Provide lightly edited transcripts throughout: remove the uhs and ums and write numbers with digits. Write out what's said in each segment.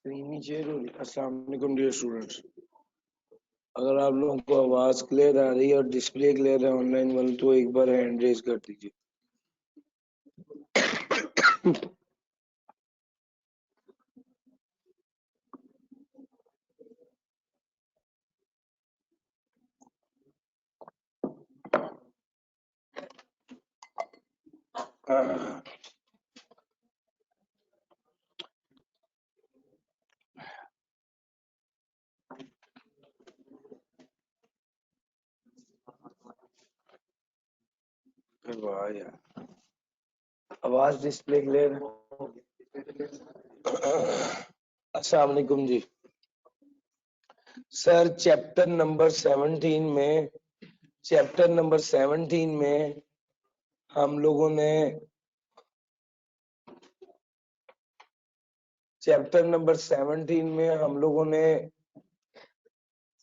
Screen नहीं share हो रही। अस्सलाम वालेकुम डियर स्टूडेंट्स, अगर आप लोगों को आवाज क्लियर आ रही है और डिस्प्ले क्लियर है ऑनलाइन वाले तो एक बार हैंड रेज कर दीजिए। वाह यार, आवाज डिस्प्ले क्लियर है। अस्सलाम वालेकुम जी सर, चैप्टर नंबर 17 में हम लोगों ने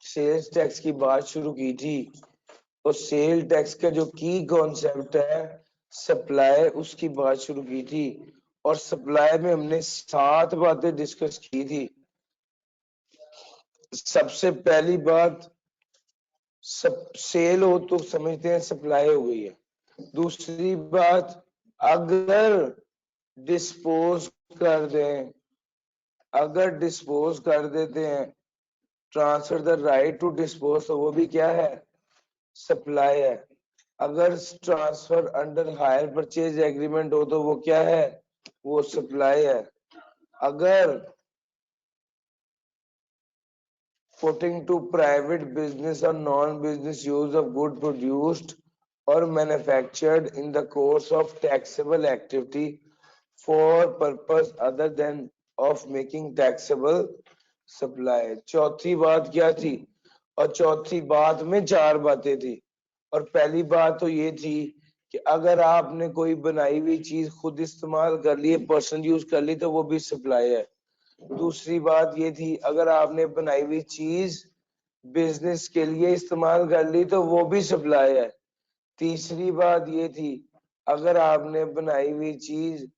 सेल्स टैक्स की बात शुरू की थी और सेल टैक्स का जो की कॉन्सेप्ट है सप्लाई, उसकी बात शुरू की थी और सप्लाई में हमने 7 बातें डिस्कस की थी। सबसे पहली बात, सेल हो तो समझते हैं सप्लाई हो गई है। दूसरी बात, अगर डिस्पोज कर दें, अगर डिस्पोज कर देते हैं, transfer the right to dispose, तो वो भी क्या है? सप्लाई है। अगर transfer under hire purchase agreement हो तो वो क्या है? वो सप्लाई है। अगर putting to private business or non-business use of good produced or manufactured in the course of taxable activity for purpose other than of making taxable supply। चौथी बात क्या थी? और चौथी बात में 4 बातें थी और पहली बात तो ये थी कि अगर आपने कोई बनाई हुई चीज खुद इस्तेमाल कर ली, पर्सनल यूज कर ली, तो वो भी सप्लाई है। दूसरी बात ये थी, अगर आपने बनाई हुई चीज बिजनेस के लिए इस्तेमाल कर ली तो वो भी सप्लाई है। तीसरी बात ये थी, अगर आपने बनाई हुई चीज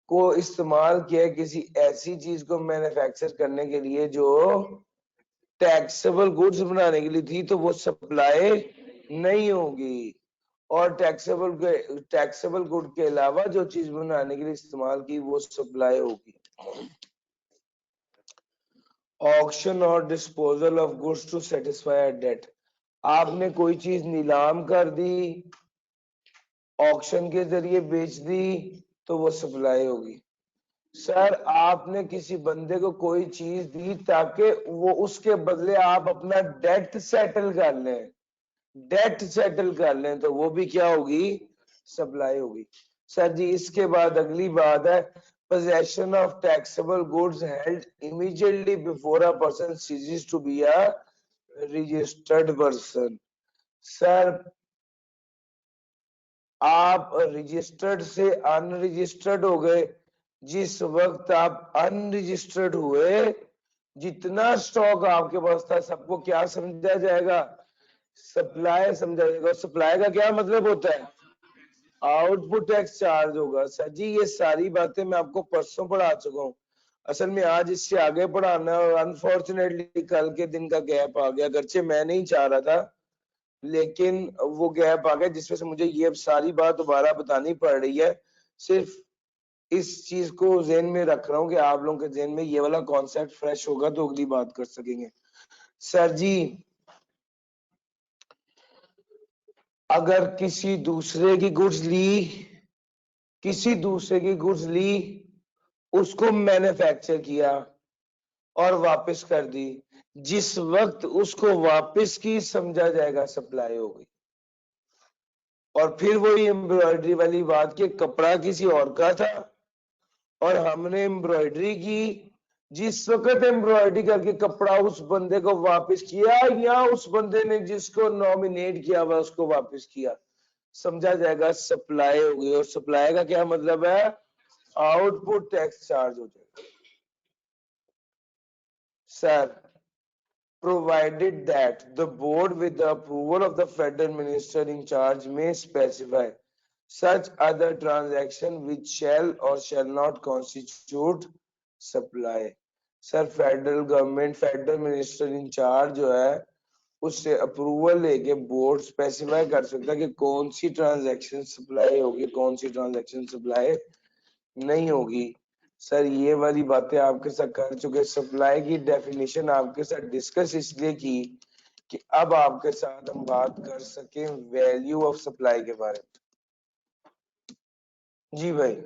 को इस्तेमाल किया किसी ऐसी चीज को मैन्युफैक्चर करने के लिए जो टैक्सेबल गुड्स बनाने के लिए थी तो वो सप्लाई नहीं होगी। और टैक्सेबल गुड के अलावा जो चीज बनाने के लिए इस्तेमाल की वो सप्लाई होगी। ऑक्शन और disposal of goods to satisfy debt, आपने कोई चीज नीलाम कर दी, ऑक्शन के जरिए बेच दी, तो वो सप्लाई होगी। सर, आपने किसी बंदे को कोई चीज दी ताकि वो उसके बदले आप अपना डेट सेटल कर लें, तो वो भी क्या होगी? सप्लाई होगी। सर जी, इसके बाद अगली बात है, possession of taxable goods held immediately before a person ceases to be a registered person। Sir, आप रजिस्टर्ड से अनरजिस्टर्ड हो गए, जिस वक्त आप अनरजिस्टर्ड हुए, जितना स्टॉक आपके पास था सबको क्या समझा जाएगा? सप्लाई समझा जाएगा। सप्लाई का क्या मतलब होता है? आउटपुट टैक्स चार्ज होगा। सर जी, ये सारी बातें मैं आपको परसों पढ़ा चुका हूँ। असल में आज इससे आगे पढ़ाना है और अनफॉर्चुनेटली कल के दिन का गैप आ गया, अगरचे मैं नहीं चाह रहा था लेकिन वो गैप आ गया जिसमें से मुझे ये सारी बात दोबारा बतानी पड़ रही है। सिर्फ इस चीज को ज़हन में रख रहा हूँ कि आप लोगों के ज़हन में ये वाला कॉन्सेप्ट फ्रेश होगा तो अगली बात कर सकेंगे। सर जी, अगर किसी दूसरे की गुड्स ली, उसको मैन्युफैक्चर किया और वापस कर दी, जिस वक्त उसको वापस की समझा जाएगा सप्लाई हो गई। और फिर वही एम्ब्रॉयडरी वाली बात कि कपड़ा किसी और का था और हमने एम्ब्रॉयडरी की, जिस वक्त एम्ब्रॉयडरी करके कपड़ा उस बंदे को वापस किया या उस बंदे ने जिसको नॉमिनेट किया हुआ उसको वापस किया, समझा जाएगा सप्लाई हो गई। और सप्लाई का क्या मतलब है? आउटपुट टैक्स चार्ज हो जाएगा। Sir, provided that the board with the approval of the federal minister in charge may specify such other transaction which shall or shall not constitute supply। Sir federal government, federal minister in charge जो है उससे approval लेके board specify कर सकता है कि कौन सी transaction supply होगी, कौन सी ट्रांजैक्शन सप्लाई नहीं होगी। सर ये वाली बातें आपके साथ कर चुके, सप्लाई की डेफिनेशन आपके साथ डिस्कस इसलिए की कि अब आपके साथ हम बात कर सके वैल्यू ऑफ सप्लाई के बारे में। जी भाई।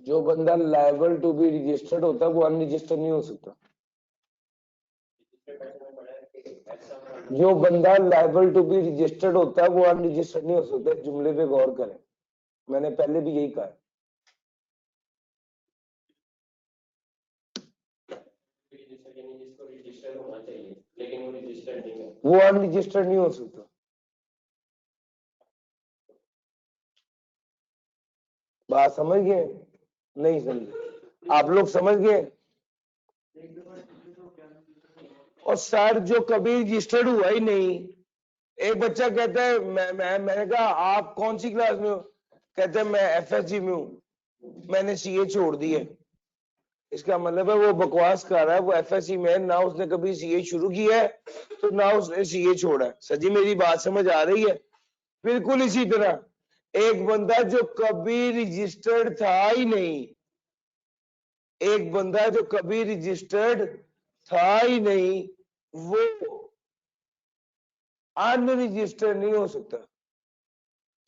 जो बंदा लायबल टू बी रजिस्टर्ड होता है वो अनरजिस्टर्ड नहीं हो सकता। जो बंदा लायबल टू बी रजिस्टर्ड होता है वो अनरजिस्टर्ड नहीं हो सकता। जुमले पे गौर करें, मैंने पहले भी यही कहा। वो अनरजिस्टर्ड नहीं हो सकता। बात समझ गए? नहीं समझे? आप लोग समझ गए? और सर जो कभी रजिस्टर्ड हुआ ही नहीं, एक बच्चा कहता है मैंने कहा आप कौन सी क्लास में हो, कहते हैं मैं एफएसजी में हूं, मैंने सीए छोड़ दी है। इसका मतलब है वो बकवास कर रहा है, वो एफएससी में ना उसने कभी सीए शुरू किया है तो ना उसने सीए छोड़ा है। सर जी मेरी बात समझ आ रही है? बिल्कुल इसी तरह एक बंदा जो कभी रजिस्टर्ड था ही नहीं, एक बंदा जो कभी रजिस्टर्ड था ही नहीं, वो अनरजिस्टर्ड नहीं हो सकता।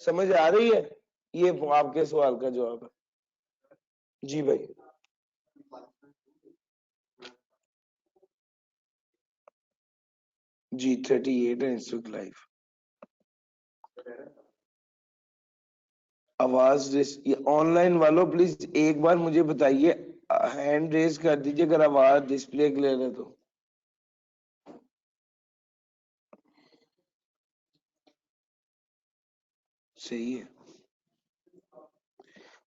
समझ आ रही है? ये आपके सवाल का जवाब है। जी भाई। जी 38 है इस वक्त लाइव। आवाज ऑनलाइन वालों प्लीज एक बार मुझे बताइए, हैंड रेज कर दीजिए अगर आवाज डिस्प्ले क्लियर है तो। सही है।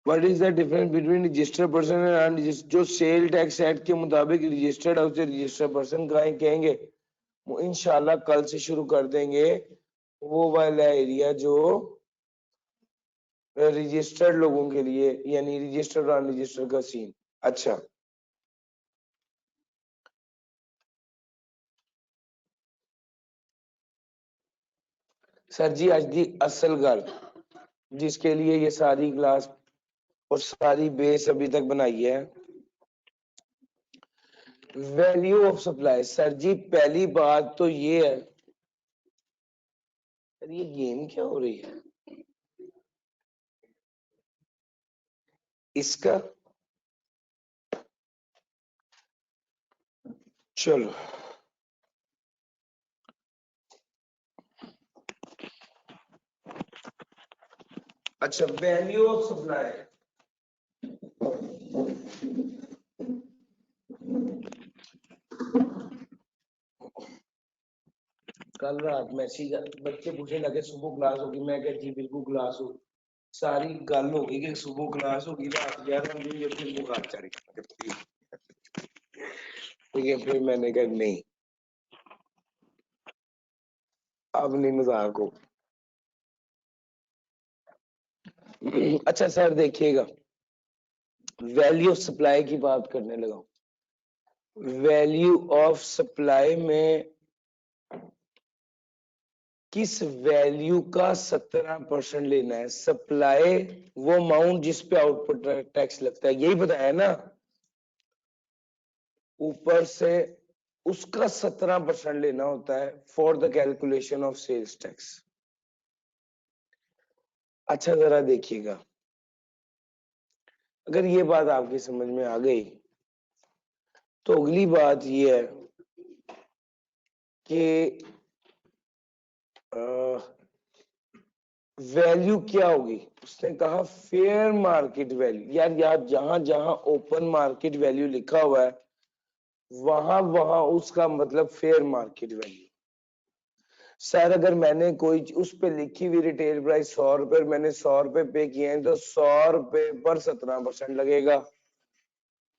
What is the difference between registered person and unregistered? जो सेल टैक्स एक्ट के मुताबिक रजिस्टर्ड है उसे रजिस्टर्ड पर्सन कहेंगे। वो इंशाल्लाह कल से शुरू कर देंगे वो वाला एरिया जो रजिस्टर्ड लोगों के लिए, यानी रजिस्टर्ड और अनरजिस्टर्ड का सीन। अच्छा सर जी आज दी असल गल जिसके लिए ये सारी क्लास और सारी बेस अभी तक बनाई है, वैल्यू ऑफ सप्लाई। सर जी पहली बात तो ये है, सर ये गेम क्या हो रही है इसका? चलो अच्छा वैल्यू ऑफ सप्लाई। कल रात मैसेज बच्चे पूछने लगे सुबह क्लास होगी, मैं क्या जी बिल्कुल क्लास हो। सारी गल होगी कि सुबह क्लास होगी, रात 11 बजे फिर बुखार चढ़ गया। ठीक है फिर मैंने कहा नहीं अब नहीं मजाक हो। अच्छा सर देखिएगा, वैल्यू ऑफ सप्लाई की बात करने लगा। वैल्यू ऑफ सप्लाई में किस वैल्यू का 17% लेना है? सप्लाई वो अमाउंट जिस पे आउटपुट टैक्स लगता है, यही बताया ना। ऊपर से उसका 17% लेना होता है for the calculation of sales tax. अच्छा जरा देखिएगा, अगर ये बात आपकी समझ में आ गई तो अगली बात ये है कि वैल्यू क्या होगी। उसने कहा फेयर मार्केट वैल्यू। यार जहां जहां ओपन मार्केट वैल्यू लिखा हुआ है वहां वहां उसका मतलब फेयर मार्केट वैल्यू। सर अगर मैंने कोई उस पे लिखी हुई रिटेल प्राइस 100 रुपए, मैंने 100 रुपए पे किए हैं तो 100 रुपए पर 17% लगेगा।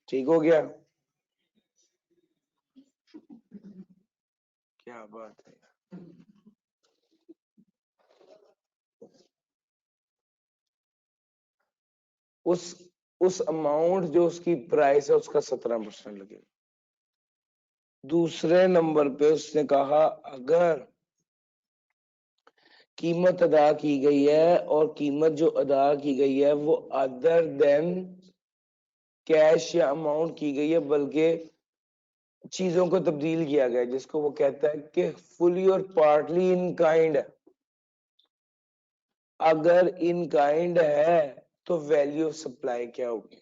ठीक हो गया? क्या बात है। उस अमाउंट जो उसकी प्राइस है उसका 17% लगेगा। दूसरे नंबर पे उसने कहा अगर कीमत अदा की गई है और कीमत जो अदा की गई है वो अदर देन कैश या अमाउंट की गई है, बल्कि चीजों को तब्दील किया गया, जिसको वो कहता है कि फुली और पार्टली इन काइंड। अगर इन काइंड है तो वैल्यू ऑफ सप्लाई क्या होगी?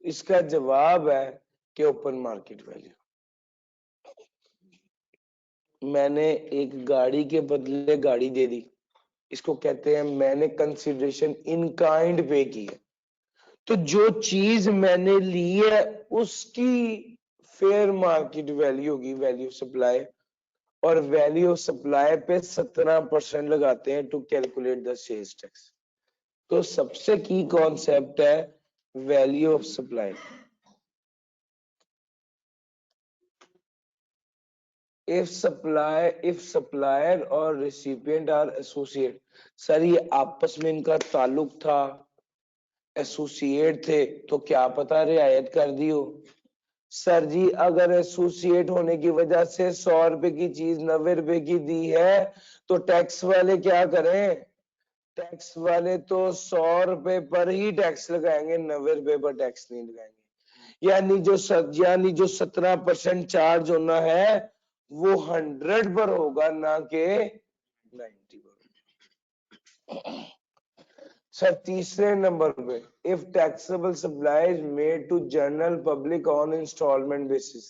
इसका जवाब है कि ओपन मार्केट वैल्यू। मैंने एक गाड़ी के बदले गाड़ी दे दी, इसको कहते हैं मैंने कंसिडरेशन इन काइंड पे की है। तो जो चीज मैंने ली है उसकी फेयर मार्केट वैल्यू होगी, वैल्यू सप्लाई, और वैल्यू सप्लाई पे 17% लगाते हैं to calculate the sales tax. तो सबसे की कॉन्सेप्ट है value of supply. if supplier और recipient are associate, सर ये आपस में इनका ताल्लुक था, एसोसिएट थे, तो क्या पता रियायत कर दी हो। सर जी अगर एसोसिएट होने की वजह से 100 रुपए की चीज 90 रुपए की दी है तो टैक्स वाले क्या करें? टैक्स वाले तो 100 रुपए पर ही टैक्स लगाएंगे, 90 रुपए पर टैक्स नहीं लगाएंगे। यानी जो 17% चार्ज होना है वो 100 पर होगा, ना के 90 पर। सर तीसरे नंबर पे if taxable supply is made to general public on installment basis.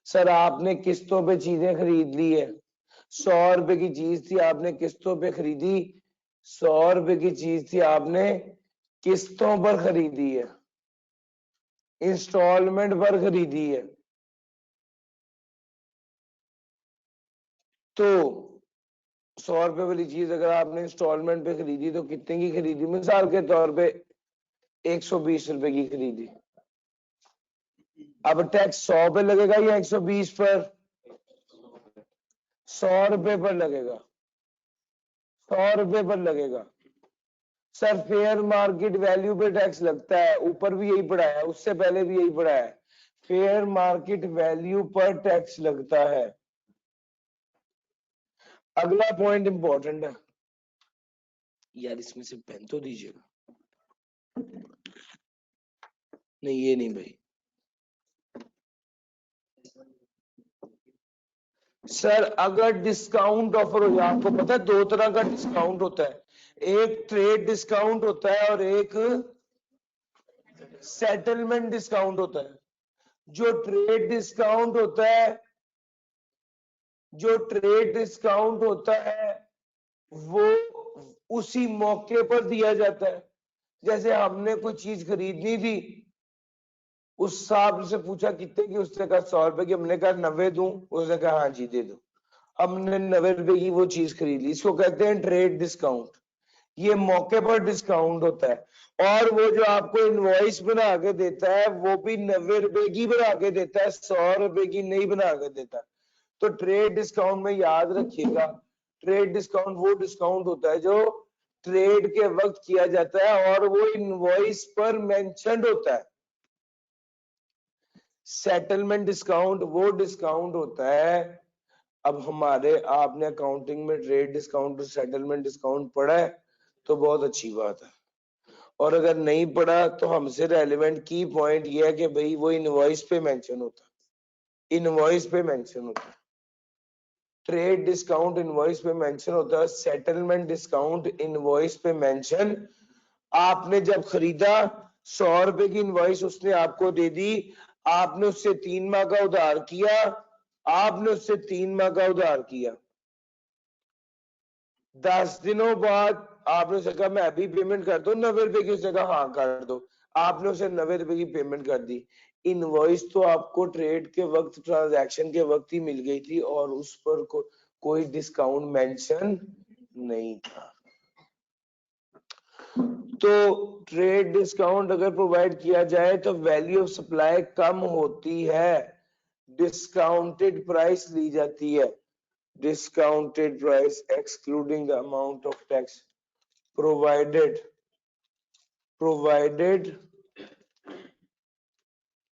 Sir आपने किस्तों पे चीजें खरीद ली है, 100 रुपए की चीज थी आपने किस्तों पे खरीदी, 100 रुपए की चीज थी आपने किस्तों पर खरीदी है, इंस्टॉलमेंट पर खरीदी है। तो 100 रुपए वाली चीज अगर आपने इंस्टॉलमेंट पे खरीदी तो कितने की खरीदी? मिसाल के तौर पे 120 रुपए की खरीदी। अब टैक्स 100 पे लगेगा या 120 पर? 100 रुपए पर लगेगा, 100 रुपए पर लगेगा। सर फेयर मार्केट वैल्यू पे टैक्स लगता है, ऊपर भी यही पढ़ा है, उससे पहले भी यही पढ़ा है, फेयर मार्केट वैल्यू पर टैक्स लगता है। अगला पॉइंट इंपॉर्टेंट है यार, इसमें से पेन तो दीजिएगा। नहीं ये नहीं भाई। सर अगर डिस्काउंट ऑफर हो जाए, आपको पता है 2 तरह का डिस्काउंट होता है, एक ट्रेड डिस्काउंट होता है और एक सेटलमेंट डिस्काउंट होता है। जो ट्रेड डिस्काउंट होता है, जो ट्रेड डिस्काउंट होता है वो उसी मौके पर दिया जाता है। जैसे हमने कोई चीज खरीदनी थी, उस साहब से पूछा कितने की, उसने कहा 100 रुपए की, हमने कहा 90 दूं, उसने कहा हाँ जी दे दो, हमने 90 रुपए की वो चीज खरीद ली। इसको कहते हैं ट्रेड डिस्काउंट, ये मौके पर डिस्काउंट होता है। और वो जो आपको इनवॉइस बना के देता है वो भी 90 रुपए की बना के देता है, 100 रुपए की नहीं बना के देता। तो ट्रेड डिस्काउंट में याद रखिएगा, ट्रेड डिस्काउंट वो डिस्काउंट होता है जो ट्रेड के वक्त किया जाता है और वो इनवॉइस पर मेंशन्ड होता है। सेटलमेंट डिस्काउंट वो डिस्काउंट होता है, अब हमारे आपने अकाउंटिंग में ट्रेड डिस्काउंट और सेटलमेंट डिस्काउंट पढ़ा है तो बहुत अच्छी बात है, और अगर नहीं पढ़ा तो हमसे रेलेवेंट की पॉइंट ये है कि भाई वो इनवॉइस पे मेंशन होता है, इनवॉइस पे मेंशन होता है। ट्रेड डिस्काउंट इनवॉइस पे मेंशन होता है, सेटलमेंट डिस्काउंट इनवॉइस पे मेंशन। आपने जब खरीदा 100 रुपए की इनवॉइस उसने आपको दे दी, आपने उससे 3 माह का उधार किया, आपने उससे 3 माह का उधार किया, 10 दिनों बाद आपने उसे कहा मैं अभी पेमेंट कर दो 90 रुपए की, उसने कहा हाँ कर दो, आपने उसे 90 रुपए की पेमेंट कर दी। इनवॉइस तो आपको ट्रेड के वक्त, ट्रांजैक्शन के वक्त ही मिल गई थी और उस पर कोई डिस्काउंट मेंशन नहीं था। तो ट्रेड डिस्काउंट अगर प्रोवाइड किया जाए तो वैल्यू ऑफ सप्लाई कम होती है, डिस्काउंटेड प्राइस ली जाती है, discounted price excluding the amount of tax provided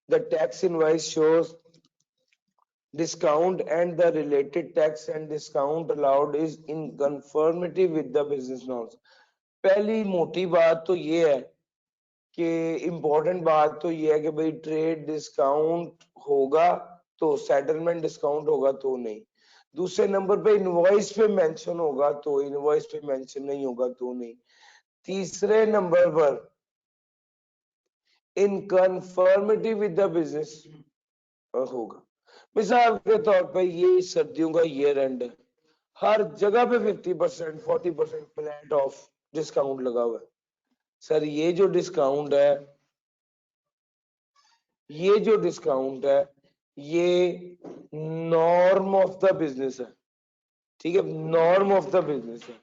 the tax invoice shows discount and the related tax and discount allowed is in conformity with the business norms। पहली मोटी बात तो ये है कि इम्पोर्टेंट बात तो ये है कि भाई ट्रेड डिस्काउंट होगा तो सेटलमेंट डिस्काउंट होगा तो नहीं। दूसरे नंबर पे इनवॉइस पे मेंशन होगा तो, इनवॉइस पे मेंशन नहीं होगा तो नहीं। तीसरे नंबर पर इन कंफर्मिटी विद द बिजनेस होगा। मिसाल के तौर पे ये सर्दियों का ईयर एंड है, हर जगह पे 50% 40% फ्लैट ऑफ डिस्काउंट लगा हुआ है। सर ये जो डिस्काउंट है ये नॉर्म ऑफ द बिजनेस है, ठीक है, नॉर्म ऑफ द बिजनेस है।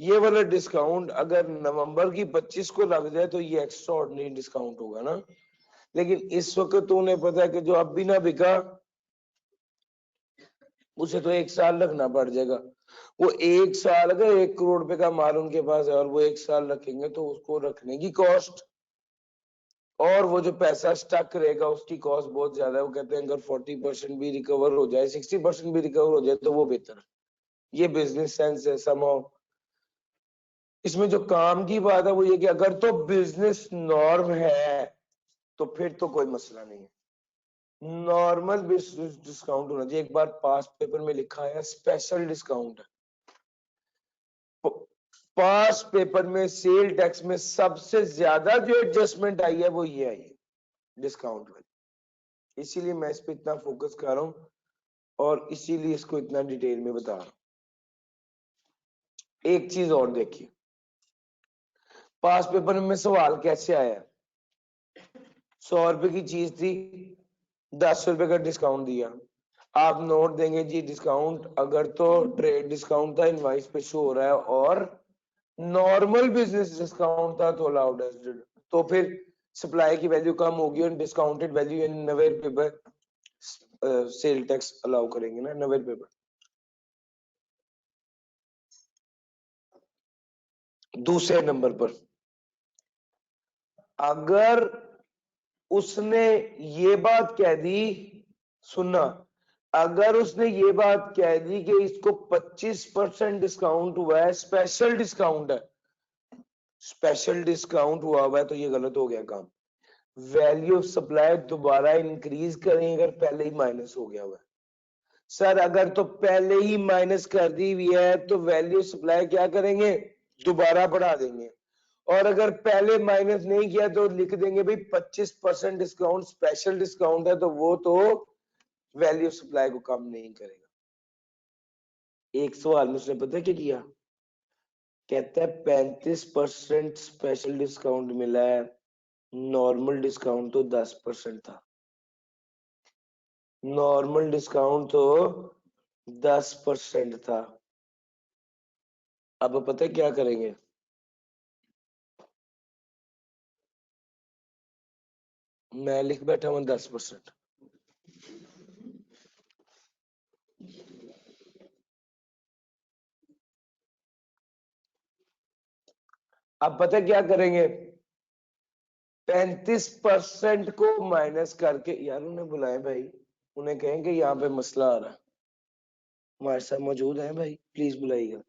ये वाला डिस्काउंट अगर नवंबर की 25 को लग जाए तो ये एक्स्ट्रा ऑर्डिनरी डिस्काउंट होगा ना, लेकिन इस वक्त तो उन्हें पता है कि जो अब भी ना बिका उसे तो 1 साल रखना पड़ जाएगा। वो 1 साल अगर 1 करोड़ रुपए का माल उनके पास है और वो 1 साल रखेंगे तो उसको रखने की कॉस्ट और वो जो पैसा स्टक रहेगा उसकी कॉस्ट बहुत ज्यादा है। वो कहते हैं अगर 40% भी रिकवर हो जाए, 60% भी रिकवर हो जाए तो वो बेहतर है। ये बिजनेस सेंस है समहाउ। इसमें जो काम की बात है वो ये कि अगर तो बिजनेस नॉर्म है तो फिर तो कोई मसला नहीं है, नॉर्मल बिजनेस डिस्काउंट होना चाहिए। एक बार पास पेपर में लिखा है स्पेशल डिस्काउंट है। पास पेपर में सेल टैक्स में सबसे ज्यादा जो एडजस्टमेंट आई है वो ये आई है डिस्काउंट वाली, इसीलिए मैं इस पे इतना फोकस कर रहा हूं और इसीलिए इसको इतना डिटेल में बता रहा हूं। एक चीज और देखिए, पास पेपर में सवाल कैसे आया, 100 रुपए की चीज थी, 10 रुपए का डिस्काउंट दिया। आप नोट देंगे जी डिस्काउंट अगर तो ट्रेड डिस्काउंट था इनवाइस पे शो हो रहा है और नॉर्मल बिजनेस डिस्काउंट था तो अलाउड एज डिड, तो फिर सप्लाई की वैल्यू कम होगी और डिस्काउंटेड वैल्यू यानी 90 रुपए पर सेल टैक्स अलाउ करेंगे ना, 90 रुपए पर। दूसरे नंबर पर अगर उसने ये बात कह दी, सुनना, अगर उसने ये बात कह दी कि इसको 25% डिस्काउंट हुआ है, स्पेशल डिस्काउंट है, स्पेशल डिस्काउंट हुआ है तो ये गलत हो गया काम। वैल्यू ऑफ सप्लाई दोबारा इंक्रीज करेंगे अगर पहले ही माइनस हो गया हुआ है। सर अगर तो पहले ही माइनस कर दी हुई है तो वैल्यू सप्लाई क्या करेंगे, दोबारा बढ़ा देंगे। और अगर पहले माइनस नहीं किया तो लिख देंगे भाई 25% डिस्काउंट स्पेशल डिस्काउंट है तो वो तो वैल्यू सप्लाई को कम नहीं करेगा। एक सवाल में उसने पता क्या किया, कहता है 35% स्पेशल डिस्काउंट मिला है, नॉर्मल डिस्काउंट तो 10% था, नॉर्मल डिस्काउंट तो 10% था। अब पता है क्या करेंगे, मैं लिख बैठा हूं 10%। अब पता है क्या करेंगे, 35% को माइनस करके, यार उन्हें बुलाएं भाई, उन्हें कहें कि यहाँ पे मसला आ रहा है, हमारे साथ मौजूद है भाई, प्लीज बुलाइएगा।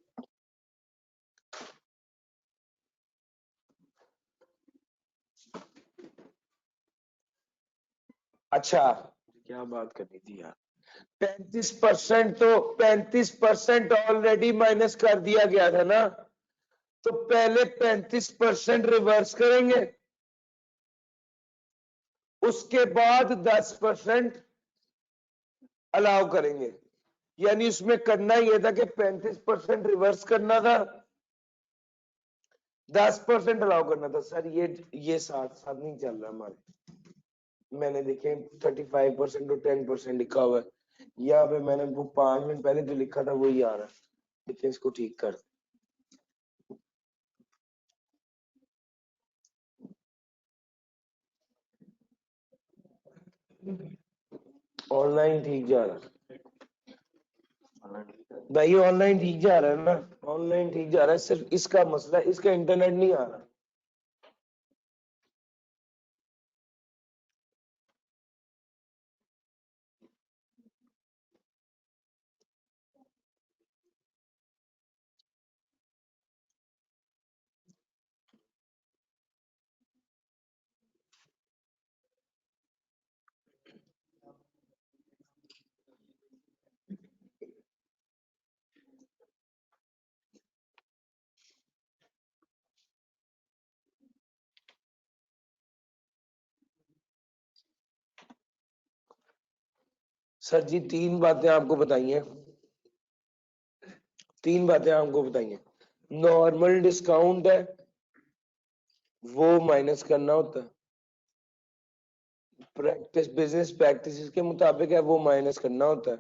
अच्छा क्या बात करनी थी यार, 35% ऑलरेडी माइनस कर दिया गया था ना, तो पहले 35% रिवर्स करेंगे, उसके बाद 10% अलाउ करेंगे। यानी उसमें करना ये था कि 35% रिवर्स करना था, 10% अलाउ करना था। सर ये साथ साथ नहीं चल रहा हमारे, मैंने देखे 35% और 10% लिखा हुआ है, यहाँ पे मैंने वो 5 मिनट पहले जो लिखा था वही आ रहा है, लेकिन इसको ठीक कर। ऑनलाइन ठीक जा रहा है भाई, ऑनलाइन ठीक जा रहा है ना, ऑनलाइन ठीक जा रहा है, सिर्फ इसका मसला है, इसका इंटरनेट नहीं आ रहा। सर जी तीन बातें आपको बताइए, तीन बातें आपको बताइए। नॉर्मल डिस्काउंट है वो माइनस करना होता है, प्रैक्टिस बिजनेस प्रैक्टिस के मुताबिक है वो माइनस करना होता है,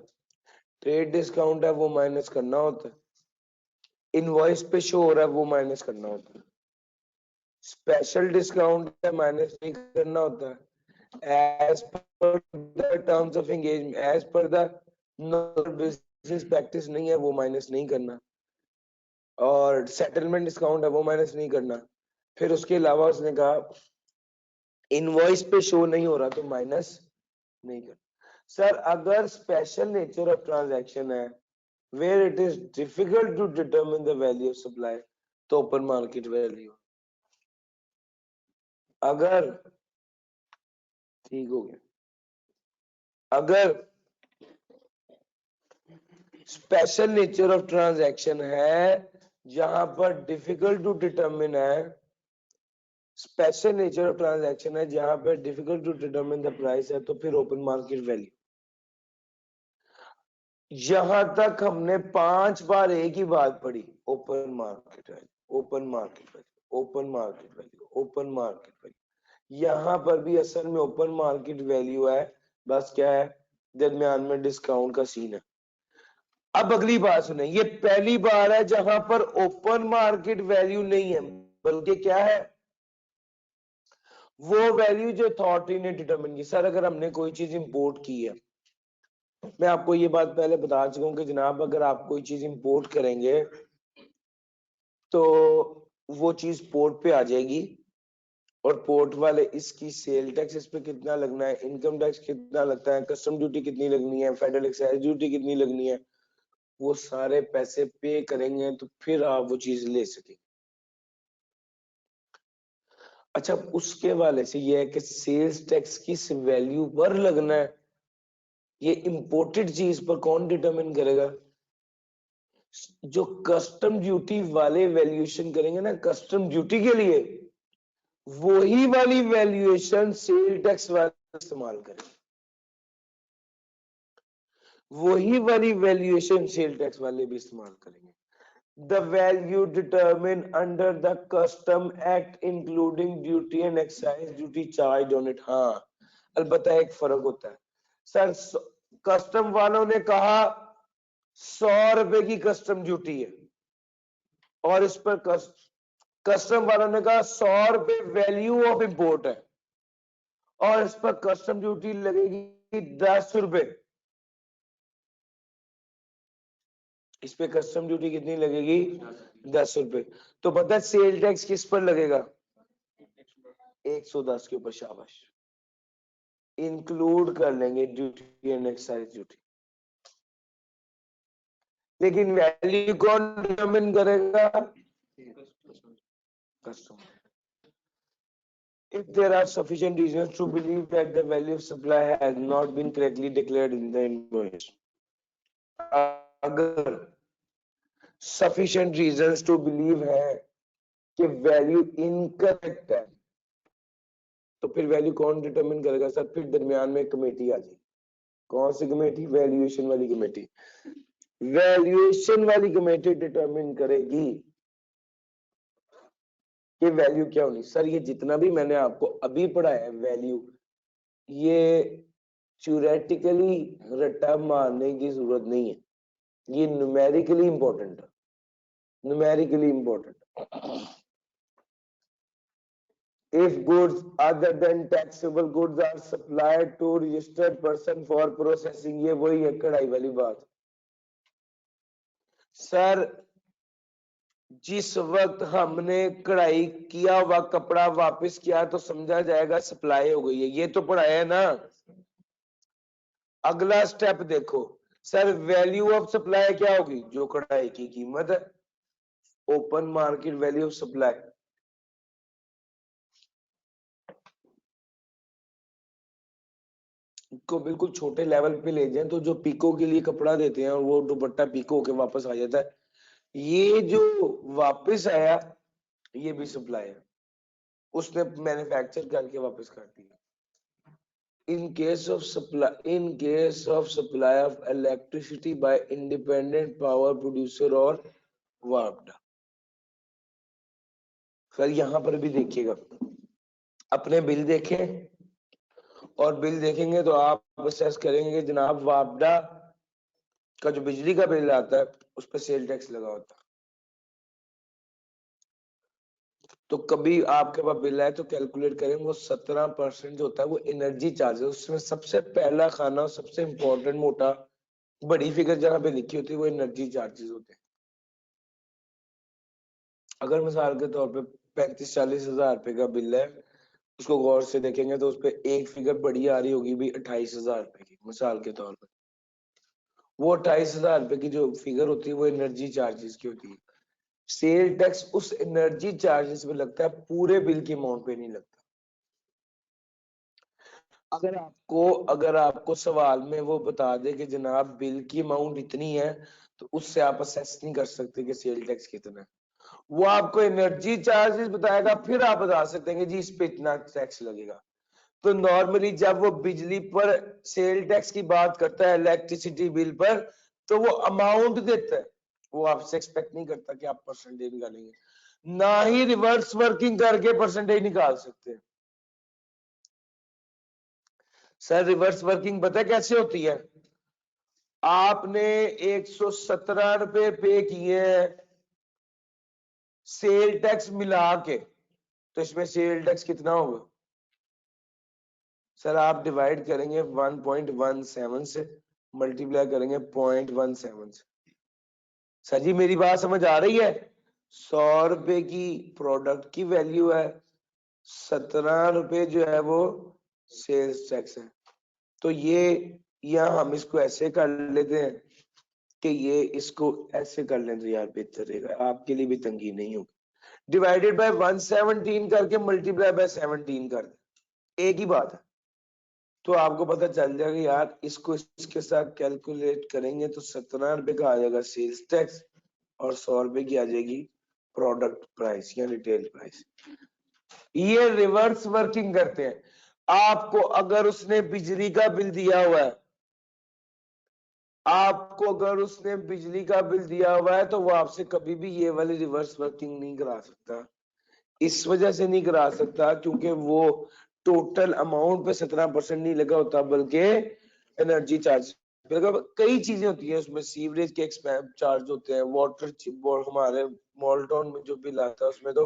ट्रेड डिस्काउंट है वो माइनस करना होता है, इनवॉइस पे शो हो रहा है वो माइनस करना होता है, स्पेशल डिस्काउंट है माइनस नहीं करना होता है, as per the terms of engagement, as per the business practice नहीं है वो माइनस नहीं करना, और सेटलमेंट डिस्काउंट है वो माइनस नहीं करना। फिर उसके अलावा उसने कहा इनवॉइस पे शो नहीं हो रहा तो माइनस नहीं करना। सर अगर स्पेशल नेचर ऑफ ट्रांजैक्शन है where it is difficult to determine the value of supply, तो ओपन मार्केट वैल्यू। अगर ठीक हो गया, अगर स्पेशल नेचर ऑफ ट्रांजैक्शन है जहां पर डिफिकल्ट टू डिटरमिन है, स्पेशल नेचर ऑफ ट्रांजैक्शन है जहां पर difficult to determine the price है, तो फिर ओपन मार्केट वैल्यू। यहां तक हमने 5 बार एक ही बात पढ़ी, open market value, open market value, open market value, open market value. यहां पर भी असल में ओपन मार्केट वैल्यू है, बस क्या है दरमियान में डिस्काउंट का सीन है। अब अगली बात सुने, ये पहली बार है जहां पर ओपन मार्केट वैल्यू नहीं है, बल्कि क्या है वो वैल्यू जो अथॉरिटी ने डिटरमिन की। सर अगर हमने कोई चीज इंपोर्ट की है, मैं आपको ये बात पहले बता चुका हूं कि जनाब अगर आप कोई चीज इंपोर्ट करेंगे तो वो चीज पोर्ट पे आ जाएगी, और पोर्ट वाले इसकी सेल टैक्स इस पे कितना लगना है, इनकम टैक्स कितना लगता है, कस्टम ड्यूटी कितनी लगनी है, फेडरल एक्साइज ड्यूटी कितनी लगनी है, वो सारे पैसे पे करेंगे तो फिर आप वो चीज ले सकेंगे। अच्छा उसके वाले से ये है कि सेल्स टैक्स किस वैल्यू पर लगना है, ये इंपोर्टेड चीज पर कौन डिटरमिन करेगा, जो कस्टम ड्यूटी वाले वैल्यूएशन करेंगे ना कस्टम ड्यूटी के लिए, वही वाली वैल्यूएशन सेल टैक्स वाले इस्तेमाल करेंगे, वही वाली वैल्यूएशन सेल टैक्स वाले भी इस्तेमाल करेंगे। The value determined under the custom act including duty and excise duty charged on it। हाँ अलबत्ता एक फर्क होता है सर, कस्टम वालों ने कहा 100 रुपए की कस्टम ड्यूटी है, और इस पर कस्टम वालों ने कहा 100 रुपए वैल्यू ऑफ इंपोर्ट है, और इस पर कस्टम ड्यूटी लगेगी 10 रुपए। इस पे कस्टम ड्यूटी कितनी लगेगी 10 रुपए। तो पता है सेल टैक्स किस पर लगेगा 110 के ऊपर, शाबाश, इंक्लूड कर लेंगे ड्यूटी एंड एक्साइज ड्यूटी। लेकिन वैल्यू कौन डिटरमिन करेगा custom. If there are sufficient reasons to believe that the value of supply has not been correctly declared in the invoice, अगर sufficient reasons to believe है कि value incorrect है, तो फिर value कौन डिटरमिन करेगा सर, फिर दरमियान में कमेटी आ जाएगी। कौन सी कमेटी, वैल्यूएशन वाली कमेटी। वैल्यूएशन वाली कमेटी डिटरमिन करेगी कि वैल्यू क्या होनी। सर ये जितना भी मैंने आपको अभी पढ़ाया है वैल्यू, ये थ्योरेटिकली रट्टा मारने की जरूरत नहीं है, ये न्यूमेरिकली इंपॉर्टेंट है, numerically important. If goods other than taxable goods are supplied to registered person for processing, ये वही है कढ़ाई वाली बात। सर जिस वक्त हमने कढ़ाई किया हुआ कपड़ा वापस किया तो समझा जाएगा सप्लाई हो गई है, ये तो पढ़ाया है ना। अगला स्टेप देखो सर, वैल्यू ऑफ सप्लाई क्या होगी, जो कढ़ाई की कीमत है, open market value of supply. को बिल्कुल छोटे लेवल पे ले जाए तो जो पीको के लिए कपड़ा देते हैं और वो दुपट्टा पीको के वापस आ जाता है, ये जो वापस आया ये भी सप्लाई है, उसने मैन्युफैक्चर करके वापस कर दिया। In case of supply of electricity by independent power producer or WAPDA। Sir यहाँ पर भी देखिएगा, अपने बिल देखें और बिल देखेंगे तो आप असेस करेंगे जनाब वापडा का जो बिजली का बिल आता है उस पर सेल टैक्स लगा होता है। तो कभी आपके पास बिल आए तो कैलकुलेट करें, वो 17% जो होता है वो एनर्जी चार्ज है, उसमें सबसे पहला खाना सबसे इंपॉर्टेंट मोटा बड़ी फिगर जहां पे लिखी होती है वो एनर्जी चार्जेस होते हैं। अगर मिसाल के तौर पे 35-40 हजार रुपए का बिल है, उसको गौर से देखेंगे तो उस पर एक फिगर बड़ी आ रही होगी भी 28 हजार रुपए की मिसाल के तौर पर। वो 28 हजार रुपए की जो फिगर होती है वो एनर्जी चार्जेस की होती है। सेल टैक्स उस एनर्जी चार्जेस पे लगता है, पूरे बिल के अमाउंट पे नहीं लगता। अगर आपको सवाल में वो बता दे कि जनाब बिल की अमाउंट इतनी है, तो उससे आप असेस नहीं कर सकते कि सेल टैक्स कितना है। वो आपको एनर्जी चार्जेस बताएगा, फिर आप बता सकते हैं कि जी इस पे इतना टैक्स लगेगा। तो नॉर्मली जब वो बिजली पर सेल टैक्स की बात करता है इलेक्ट्रिसिटी बिल पर, तो वो अमाउंट देता है, वो आपसे एक्सपेक्ट नहीं करता कि आप परसेंटेज निकालेंगे, ना ही रिवर्स वर्किंग करके परसेंटेज निकाल सकते हैं। सर रिवर्स वर्किंग पता है कैसे होती है, आपने 117 रुपए पे किए सेल टैक्स मिला के, तो इसमें सेल टैक्स कितना होगा सर, आप डिवाइड करेंगे 1.17 से, मल्टीप्लाई करेंगे 0.17 से। सर जी मेरी बात समझ आ रही है, 100 रुपए की प्रोडक्ट की वैल्यू है, 17 रुपए जो है वो सेल्स टैक्स है। तो ये यहाँ हम इसको ऐसे कर लेते हैं कि ये इसको ऐसे कर लें तो यार बेहतर रहेगा, आपके लिए भी तंगी नहीं होगी। डिवाइडेड बाय 117 करके मल्टीप्लाई बाय 17 कर दे, एक ही बात है। तो आपको पता चल जाएगा यार, इसको इसके साथ कैलकुलेट करेंगे तो 17 रुपए का आ जाएगा सेल्स टैक्स और 100 रुपए की आ जाएगी प्रोडक्ट प्राइस या रिटेल प्राइस। ये रिवर्स वर्किंग करते हैं। आपको अगर उसने बिजली का बिल दिया हुआ है, आपको अगर उसने बिजली का बिल दिया हुआ है तो वो आपसे कभी भी ये वाली रिवर्स वर्किंग नहीं करा सकता। इस वजह से नहीं करा सकता क्योंकि वो टोटल अमाउंट पे 17% नहीं लगा होता, बल्कि एनर्जी चार्ज कई चीजें होती है उसमें, सीवरेज के चार्ज होते हैं, वाटर हमारे मॉल्टॉन में जो बिल आता है उसमें तो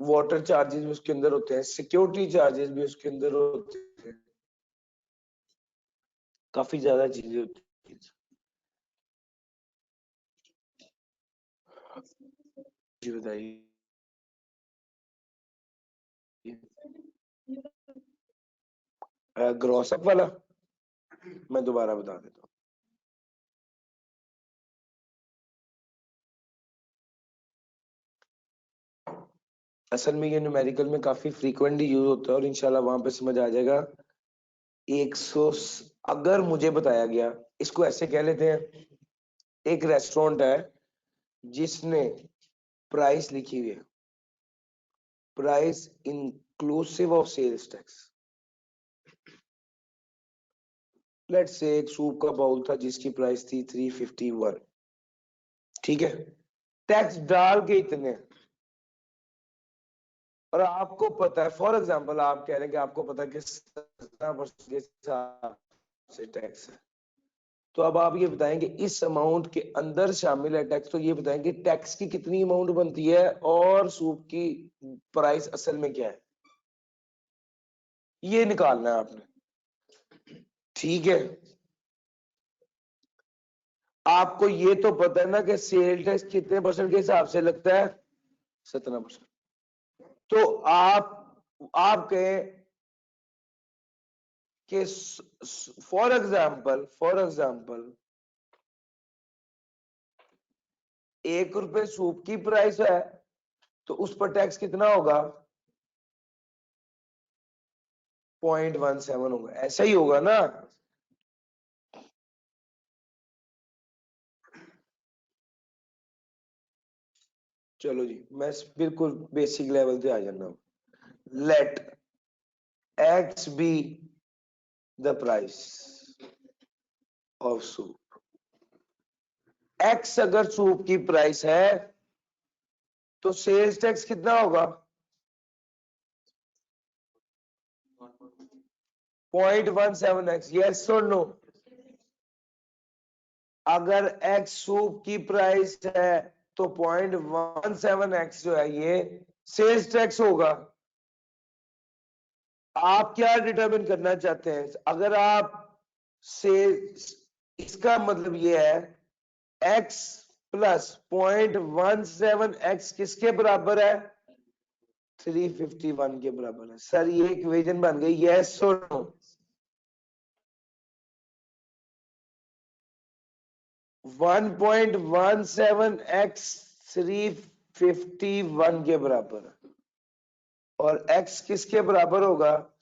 वाटर चार्जेस भी उसके अंदर होते हैं, सिक्योरिटी चार्जेस भी उसके अंदर होते हैं, काफी ज्यादा चीजें होती है। जी बताइए। ग्रॉसअप वाला मैं दोबारा बता देता हूँ। असल में ये न्यूमेरिकल में काफी फ्रीक्वेंटली यूज होता है और इंशाल्लाह वहां पे समझ आ जाएगा। 100 अगर मुझे बताया गया, इसको ऐसे कह लेते हैं, एक रेस्टोरेंट है जिसने प्राइस लिखी हुई है, price inclusive of sales tax. Let's say एक सूप का बाउल था जिसकी प्राइस थी 351, ठीक है, टैक्स डाल के इतने, और आपको पता है, फॉर एग्जांपल आप कह रहे हैं कि आपको पता है कि 17% के हिसाब से टैक्स है, तो अब आप ये बताएं कि इस अमाउंट के अंदर शामिल है टैक्स, तो ये बताएं कि टैक्स की कितनी अमाउंट बनती है और सूप की प्राइस असल में क्या है, ये निकालना है आपने। ठीक है, आपको ये तो पता है ना कि सेल टैक्स कितने परसेंट के हिसाब से लगता है, 17%। तो आप कहें कि फॉर एग्जाम्पल 1 रुपए सूप की प्राइस है, तो उस पर टैक्स कितना होगा, 0.17 होगा, ऐसा ही होगा ना। चलो जी, मैं बिल्कुल बेसिक लेवल पे आ जाना हूं। Let x be the price of soup. X अगर सूप की प्राइस है तो सेल्स टैक्स कितना होगा, 0.17x, यस और नो। अगर एक्स सूप की प्राइस है तो 0.17x जो है ये सेल्स टैक्स होगा। आप क्या डिटरमिन करना चाहते हैं, अगर आप से इसका मतलब ये है x प्लस 0.17x किसके बराबर है, 351 के बराबर है। सर ये इक्वेशन बन गई, यस और नो। 1.17x 351 के बराबर है, और x किसके बराबर होगा,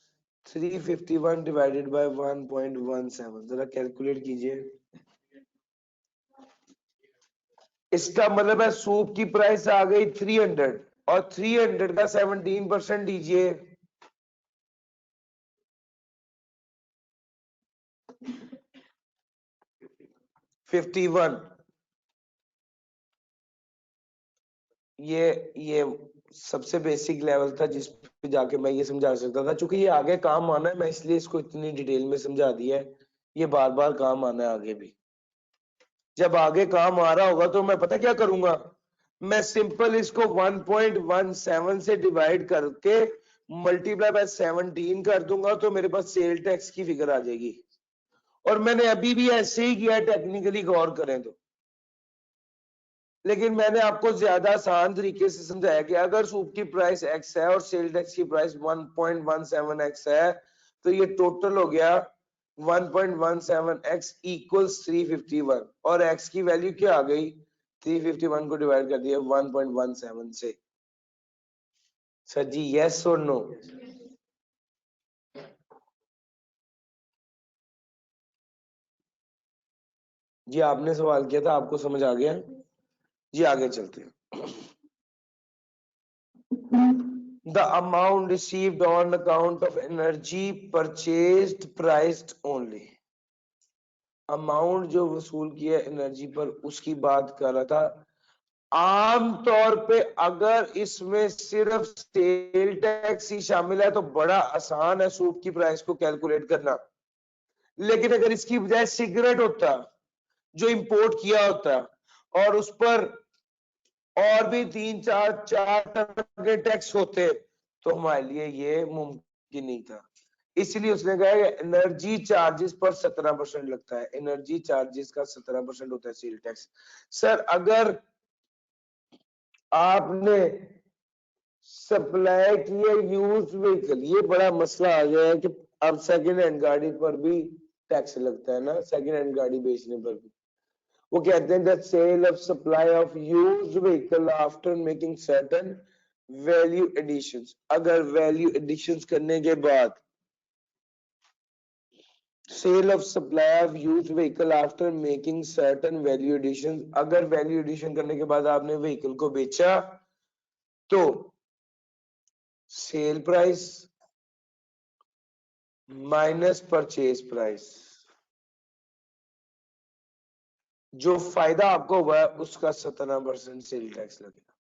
351 डिवाइडेड बाय 1.17। जरा कैलकुलेट कीजिए। इसका मतलब है सूप की प्राइस आ गई 300, और 300 का 17% दीजिए, 51। ये सबसे बेसिक लेवल था जिस पे जाके मैं ये समझा सकता था, क्योंकि ये आगे काम आना है, मैं इसलिए इसको इतनी डिटेल में समझा दिया है। ये बार बार काम आना है आगे भी। जब आगे काम आ रहा होगा तो मैं पता क्या करूंगा, मैं सिंपल इसको 1.17 से डिवाइड करके मल्टीप्लाई बाय 17 कर दूंगा, तो मेरे पास सेल टैक्स की फिगर आ जाएगी। और मैंने अभी भी ऐसे ही किया, टेक्निकली गौर करें तो। लेकिन मैंने आपको ज्यादा आसान तरीके से समझाया कि अगर सूप की प्राइस x है और सेल टैक्स की प्राइस 1.17x है, तो ये टोटल हो गया 1.17x इक्वल्स 351, और x की वैल्यू क्या आ गई, 351 को डिवाइड कर दिया 1.17 से। सर जी यस और नो। जी आपने सवाल किया था, आपको समझ आ गया। जी आगे चलते हैं। The amount received on account of energy purchased priced only। Amount जो वसूल किया एनर्जी पर उसकी बात कर रहा था। आम तौर पे अगर इसमें सिर्फ सेल टैक्स ही शामिल है तो बड़ा आसान है सूप की प्राइस को कैलकुलेट करना। लेकिन अगर इसकी बजाय सिगरेट होता जो इंपोर्ट किया होता और उस पर और भी 3 4 तरह के टैक्स होते तो हमारे लिए ये मुमकिन नहीं था। इसलिए उसने कहा एनर्जी चार्जेस पर 17% लगता है, एनर्जी चार्जेस का 17% होता है सेल टैक्स। सर अगर आपने सप्लाई किया यूज व्हीकल, ये बड़ा मसला आ गया है कि अब सेकेंड हैंड गाड़ी पर भी टैक्स लगता है ना, सेकेंड हैंड गाड़ी बेचने पर भी। वो कहते हैं that sale of supply of used vehicle after making certain value additions. अगर वैल्यू एडिशंस करने के बाद, sale of supply of used vehicle after making certain value addition, अगर वैल्यू एडिशन करने के बाद आपने व्हीकल को बेचा तो sale price minus purchase price, जो फायदा आपको हुआ है उसका 17% सेल टैक्स लगेगा।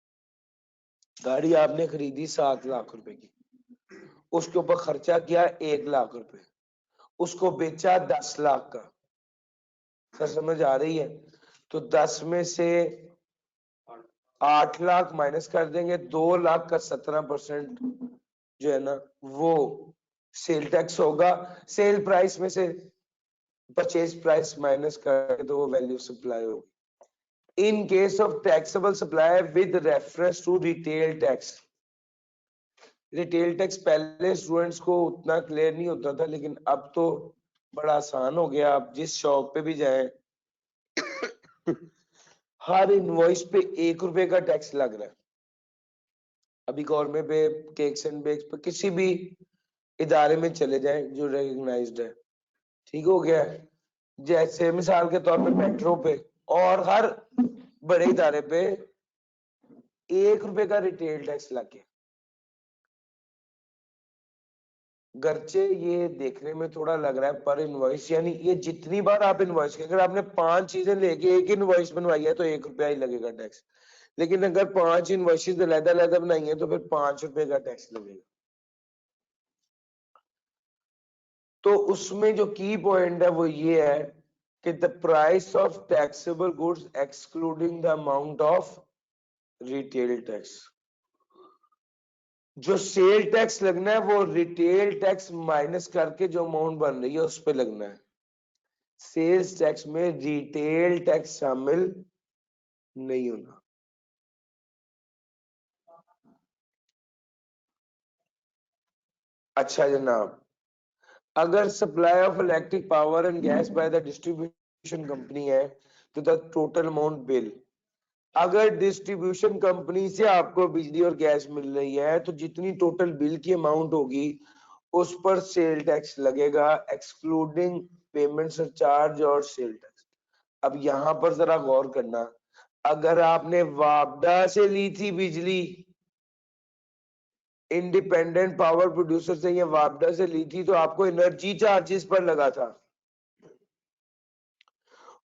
गाड़ी आपने खरीदी 7 लाख रुपए की, उसके ऊपर खर्चा किया 1 लाख रुपए, उसको बेचा 10 लाख का। सर समझ आ रही है? तो 10 में से 8 लाख माइनस कर देंगे, 2 लाख का 17% जो है ना वो सेल टैक्स होगा। सेल प्राइस में से परचेज प्राइस माइनस कर तो वो वैल्यू सप्लाई होगी। In case of taxable supply with reference to retail tax. Retail tax पहले स्टूडेंट्स को उतना क्लियर नहीं होता था, लेकिन अब तो बड़ा आसान हो गया। आप जिस शॉप पे भी जाएं हर इनवॉइस पे 1 रुपए का टैक्स लग रहा है। अभी गवर्नमेंट पे, केक्स एंड बेक्स पे, किसी भी इदारे में चले जाएं जो रिकॉग्नाइज्ड है, ठीक हो गया। जैसे मिसाल के तौर पे मेट्रो पे और हर बड़े इदारे पे 1 रुपए का रिटेल टैक्स लग गया। गर्चे ये देखने में थोड़ा लग रहा है पर इनवॉइस, यानी ये जितनी बार आप इनवॉइस, अगर आपने 5 चीजें लेके एक इनवॉइस बनवाई है तो 1 रुपया ही लगेगा टैक्स। लेकिन अगर 5 इनवॉइसेस अलग-अलग बनाई है तो फिर 5 रुपए का टैक्स लगेगा। तो उसमें जो की पॉइंट है वो ये है कि the price of taxable goods excluding the amount of retail tax. जो सेल टैक्स लगना है वो रिटेल टैक्स माइनस करके जो अमाउंट बन रही है उस पे लगना है। सेल्स टैक्स में रिटेल टैक्स शामिल नहीं होना। अच्छा जनाब, अगर supply of electric power and gas by the distribution company है तो द टोटल अमाउंट बिल। अगर डिस्ट्रीब्यूशन कंपनी से आपको बिजली और गैस मिल रही है तो जितनी टोटल बिल की अमाउंट होगी उस पर सेल टैक्स लगेगा, एक्सक्लूडिंग पेमेंट सरचार्ज और सेल टैक्स। अब यहां पर जरा गौर करना, अगर आपने वापडा से ली थी बिजली, इंडिपेंडेंट पावर प्रोड्यूसर से या वापडा से ली थी, तो आपको एनर्जी चार्जेस पर लगा था।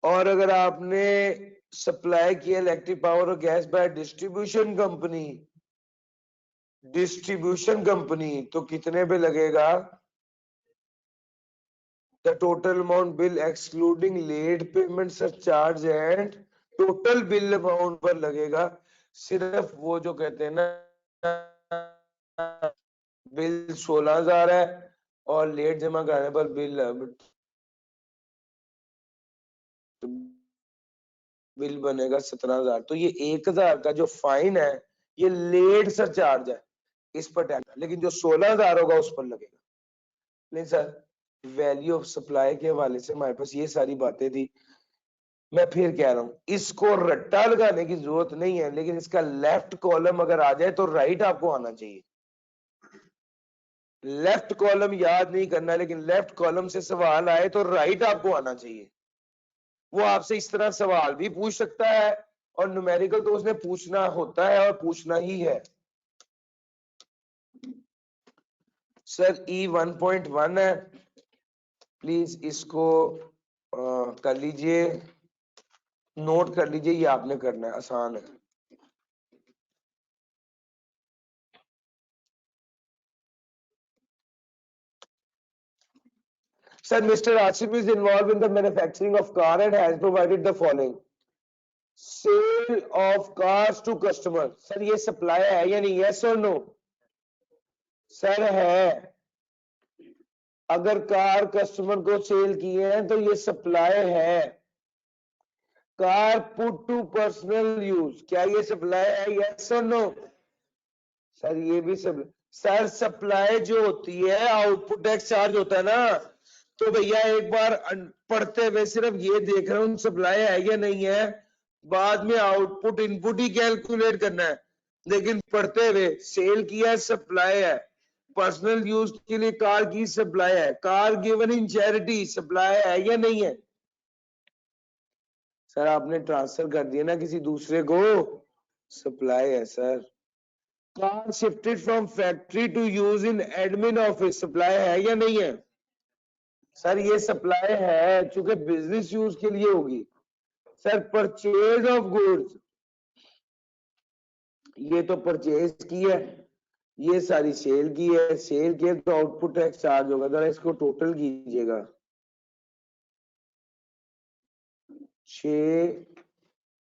और अगर आपने सप्लाई किया इलेक्ट्रिक पावर और गैस बाय डिस्ट्रीब्यूशन कंपनी तो कितने पे लगेगा? The total amount bill excluding late payment surcharge and total bill amount पर लगेगा। सिर्फ वो जो कहते हैं ना बिल 16,000 है और लेट जमा कराने पर बिल बनेगा 17,000, तो ये 1,000 का जो फाइन है ये लेट सरचार्ज है, इस पर टैक्स। लेकिन जो 16,000 होगा उस पर लगेगा। नहीं सर, वैल्यू ऑफ सप्लाई के हवाले से हमारे पास ये सारी बातें थी। मैं फिर कह रहा हूँ इसको रट्टा लगाने की जरूरत नहीं है, लेकिन इसका लेफ्ट कॉलम अगर आ जाए तो राइट आपको आना चाहिए। लेफ्ट कॉलम याद नहीं करना, लेकिन लेफ्ट कॉलम से सवाल आए तो राइट आपको आना चाहिए। वो आपसे इस तरह सवाल भी पूछ सकता है और न्यूमेरिकल तो उसने पूछना होता है और पूछना ही है। सर ई 1.1 है, प्लीज इसको कर लीजिए, नोट कर लीजिए, ये आपने करना है, आसान है। Sir mister Asif is involved in the manufacturing of car and has provided the following. Sale of cars to customer, sir ये सप्लाई है या नहीं? यस और नो? सर है। अगर कार कस्टमर को सेल किए हैं तो ये सप्लाई है। Car put to personal use, क्या ये सप्लाई है? यस और नो? सर ये भी सब। सर सप्लाई जो होती है आउटपुट टैक्स चार्ज होता है ना, तो भैया एक बार पढ़ते हुए सिर्फ ये देख रहे हो सप्लाई है या नहीं है, बाद में आउटपुट इनपुट ही कैलकुलेट करना है। लेकिन पढ़ते हुए सेल किया सप्लाई है, पर्सनल यूज के लिए कार की सप्लाई है, car given in charity supply है या नहीं है? सर आपने ट्रांसफर कर दिया ना किसी दूसरे को, सप्लाई है sir. Car shifted from factory to use in admin office, supply है या नहीं है? सर ये सप्लाई है चूंकि बिजनेस यूज के लिए होगी। सर परचेज ऑफ गुड्स, ये तो परचेज की है, ये सारी सेल की है, सेल की है तो आउटपुट टैक्स चार्ज होगा। जरा इसको टोटल कीजिएगा, 6,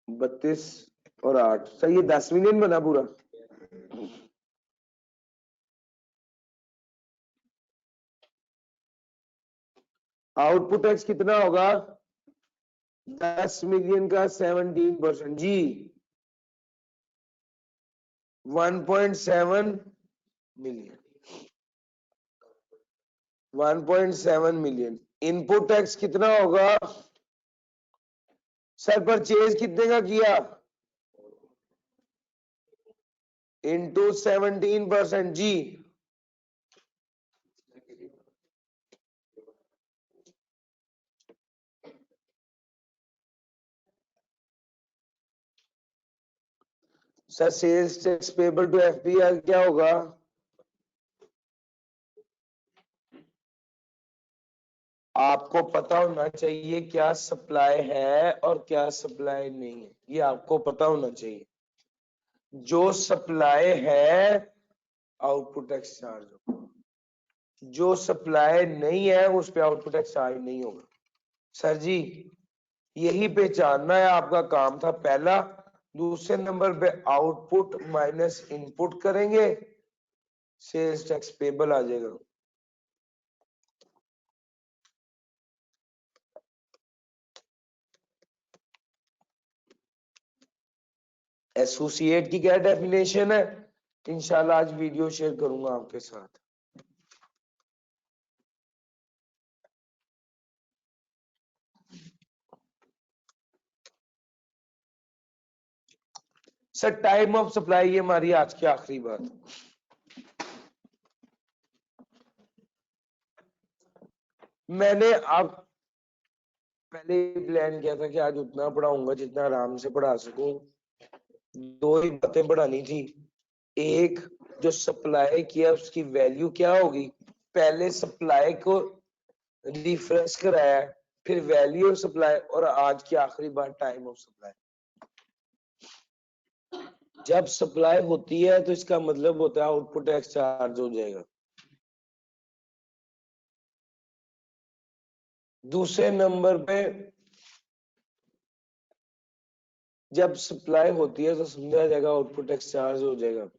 32 और 8, सही है, 10 मिलियन बना पूरा। आउटपुट टैक्स कितना होगा? 10 मिलियन का 17% जी, 1.7 मिलियन, 1.7 मिलियन। इनपुट टैक्स कितना होगा सर? परचेज कितने का किया? इंटू 17% जी, sir sales tax payable to FPR क्या होगा? आपको पता होना चाहिए क्या सप्लाई है और क्या सप्लाई नहीं है, ये आपको पता होना चाहिए। जो सप्लाई है आउटपुट टैक्स चार्ज होगा, जो सप्लाई नहीं है उस पे आउटपुट टैक्स चार्ज नहीं होगा। सर जी यही पहचानना है, आपका काम था पहला। दूसरे नंबर पे आउटपुट माइनस इनपुट करेंगे, सेल्स टैक्स पेबल आ जाएगा। एसोसिएट की क्या डेफिनेशन है, इंशाल्लाह आज वीडियो शेयर करूंगा आपके साथ। सर टाइम ऑफ सप्लाई, ये हमारी आज की आखिरी बात। मैंने आप पहले ही प्लान किया था कि आज उतना पढ़ाऊंगा जितना आराम से पढ़ा सकूं। दो ही बातें पढ़ानी थी। एक, जो सप्लाई किया उसकी वैल्यू क्या होगी, पहले सप्लाई को रिफ्रेश कराया, फिर वैल्यू ऑफ सप्लाई, और आज की आखिरी बात टाइम ऑफ सप्लाई। जब सप्लाई होती है तो इसका मतलब होता है आउटपुट टैक्स चार्ज हो जाएगा। दूसरे नंबर पे जब सप्लाई होती है तो समझा जाएगा आउटपुट टैक्स चार्ज हो जाएगा।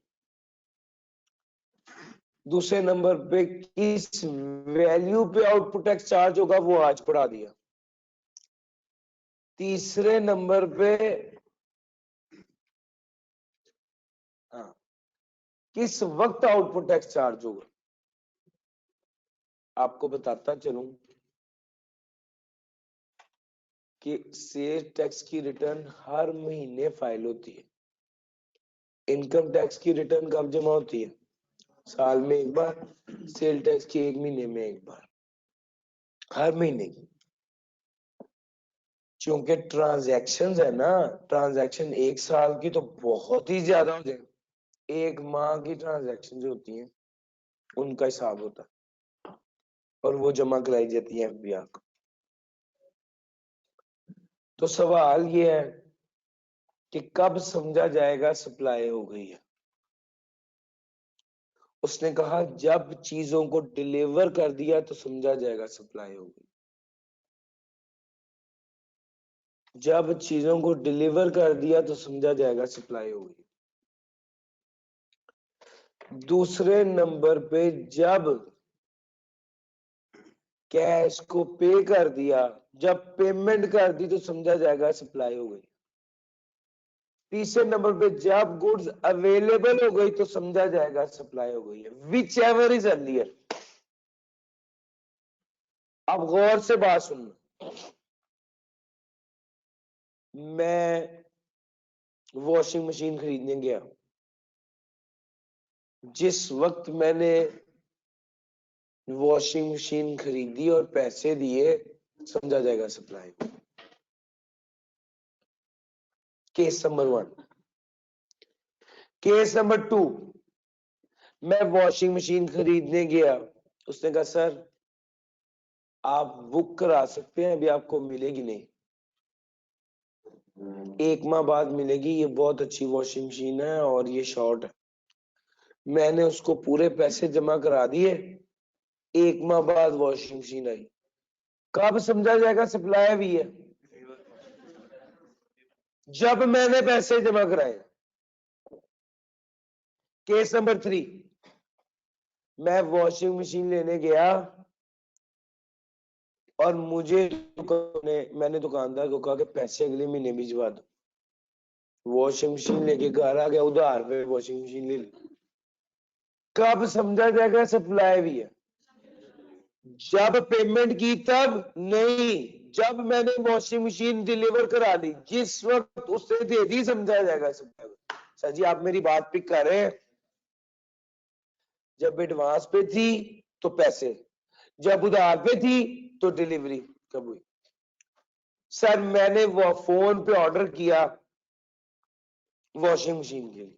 दूसरे नंबर पे किस वैल्यू पे आउटपुट टैक्स चार्ज होगा वो आज पढ़ा दिया। तीसरे नंबर पे हाँ, किस वक्त आउटपुट टैक्स चार्ज होगा आपको बताता चलूं कि सेल्स टैक्स की रिटर्न हर महीने फाइल होती है। इनकम टैक्स की रिटर्न कब जमा होती है? साल में एक बार। सेल टैक्स की 1 महीने में एक बार, हर महीने की। क्योंकि ट्रांजैक्शंस है ना, ट्रांजैक्शन एक साल की तो बहुत ही ज्यादा हो जाए, एक माह की ट्रांजैक्शन जो होती हैं उनका हिसाब होता है और वो जमा कराई जाती है एफबीआर को। तो सवाल ये है कि कब समझा जाएगा सप्लाई हो गई है? उसने कहा जब चीजों को डिलीवर कर दिया तो समझा जाएगा सप्लाई हो गई। जब चीजों को डिलीवर कर दिया तो समझा जाएगा सप्लाई हो गई। दूसरे नंबर पे जब कैश को पे कर दिया, जब पेमेंट कर दी तो समझा जाएगा सप्लाई हो गई। तीसरे नंबर पे जब गुड्स अवेलेबल हो गई तो समझा जाएगा सप्लाई हो गई है। Which ever is earlier. अब गौर से बात सुनना, मैं वॉशिंग मशीन खरीदने गया, जिस वक्त मैंने वॉशिंग मशीन खरीदी और पैसे दिए समझा जाएगा supply. Case number 1। Case number 2, मैं वॉशिंग मशीन खरीदने गया, उसने कहा सर आप बुक करा सकते हैं, अभी आपको मिलेगी नहीं। 1 माह बाद मिलेगी, ये बहुत अच्छी वॉशिंग मशीन है और ये शॉर्ट है। मैंने उसको पूरे पैसे जमा करा दिए, 1 माह बाद वॉशिंग मशीन आई। कब समझा जाएगा सप्लाई भी है? जब मैंने पैसे जमा कराए। केस नंबर 3, मैं वॉशिंग मशीन लेने गया और मैंने दुकानदार को कहा कि पैसे अगले महीने भिजवा दो। वॉशिंग मशीन लेके घर आ गया, उधार पे वॉशिंग मशीन ले ली। कब समझा जाएगा सप्लाई भी है? जब पेमेंट की तब नहीं, जब मैंने वॉशिंग मशीन डिलीवर करा दी, जिस वक्त उससे दे दी, समझा जाएगा सप्लाई। सर जी आप मेरी बात पिक कर रहे हैं? जब एडवांस पे थी तो पैसे, जब उधार पे थी तो डिलीवरी कब हुई? सर मैंने वो फोन पे ऑर्डर किया वॉशिंग मशीन के लिए,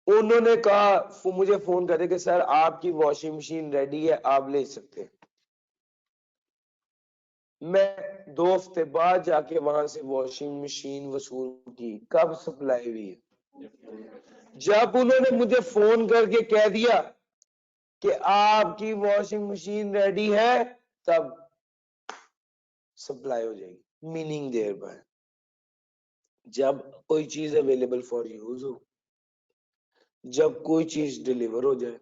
उन्होंने कहा, मुझे फोन करे कि सर आपकी वॉशिंग मशीन रेडी है, आप ले सकते हैं। मैं 2 हफ्ते बाद जाके वहां से वॉशिंग मशीन वसूल की। कब सप्लाई हुई है? जब उन्होंने मुझे फोन करके कह दिया कि आपकी वॉशिंग मशीन रेडी है, तब सप्लाई हो जाएगी। मीनिंग देयर बाय, जब कोई चीज अवेलेबल फॉर यूज हो, जब कोई चीज डिलीवर हो जाए,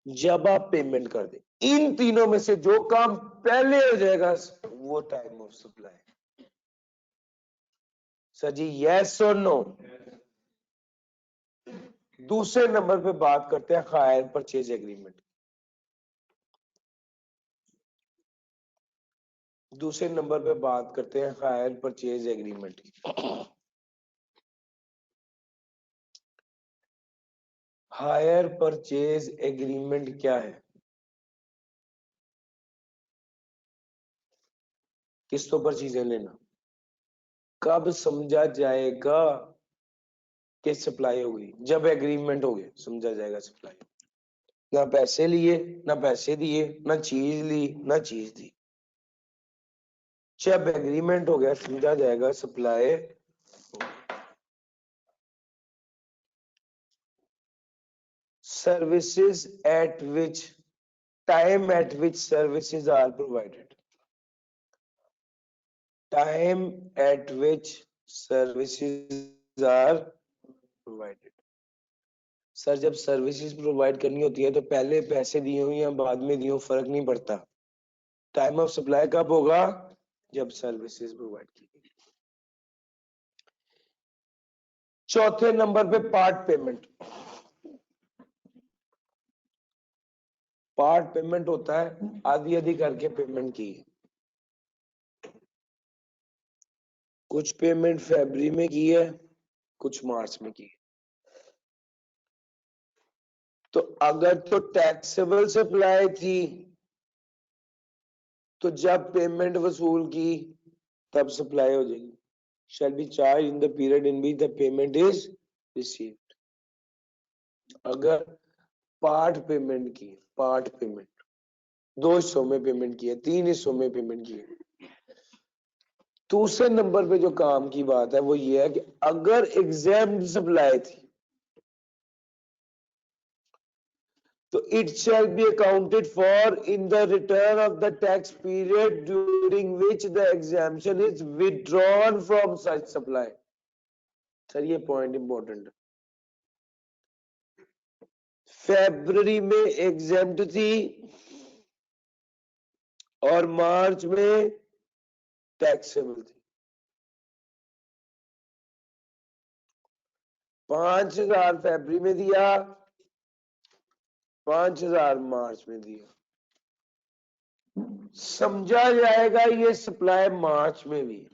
जब आप पेमेंट कर दे, इन तीनों में से जो काम पहले हो जाएगा वो time of supply. Sir ji yes और नो? दूसरे नंबर पे बात करते हैं हायर परचेज एग्रीमेंट। दूसरे नंबर पे बात करते हैं hire purchase agreement. Hire purchase agreement क्या है? किस्तों पर चीजें लेना। कब समझा जाएगा कि सप्लाई हो गई? जब एग्रीमेंट हो गया समझा जाएगा सप्लाई। ना पैसे लिए, ना पैसे दिए, ना चीज ली, ना चीज दी, जब एग्रीमेंट हो गया समझा जाएगा supply. Services at which time at which services are provided, time at which services are provided. Sir जब सर्विसेज प्रोवाइड करनी होती है तो पहले पैसे दिए हो या बाद में दिए हो फर्क नहीं पड़ता। टाइम ऑफ सप्लाई कब होगा? जब सर्विसेज प्रोवाइड की गई। चौथे नंबर पे पार्ट पेमेंट। पार्ट पेमेंट होता है आधी आधी करके पेमेंट की। कुछ पेमेंट फरवरी में की है, कुछ मार्च में की है। तो अगर तो टैक्सेबल सप्लाई थी तो जब पेमेंट वसूल की तब सप्लाई हो जाएगी। shall be charged in the period in which the payment is received। अगर पार्ट पेमेंट की, पार्ट पेमेंट 2 हिस्सों में पेमेंट की है, 3 हिस्सों में पेमेंट की है। दूसरे नंबर पे जो काम की बात है वो ये है कि अगर एग्जाम सप्लाई थी तो it shall be accounted for in the return of the tax period during which the exemption is withdrawn from such supply। Sir ये पॉइंट इंपॉर्टेंट है। फरवरी में एग्जेम्प्ट थी और मार्च में टैक्सेबल थी। 5,000 फरवरी में दिया, 5,000 मार्च में दिया, समझा जाएगा ये सप्लाई मार्च में भी।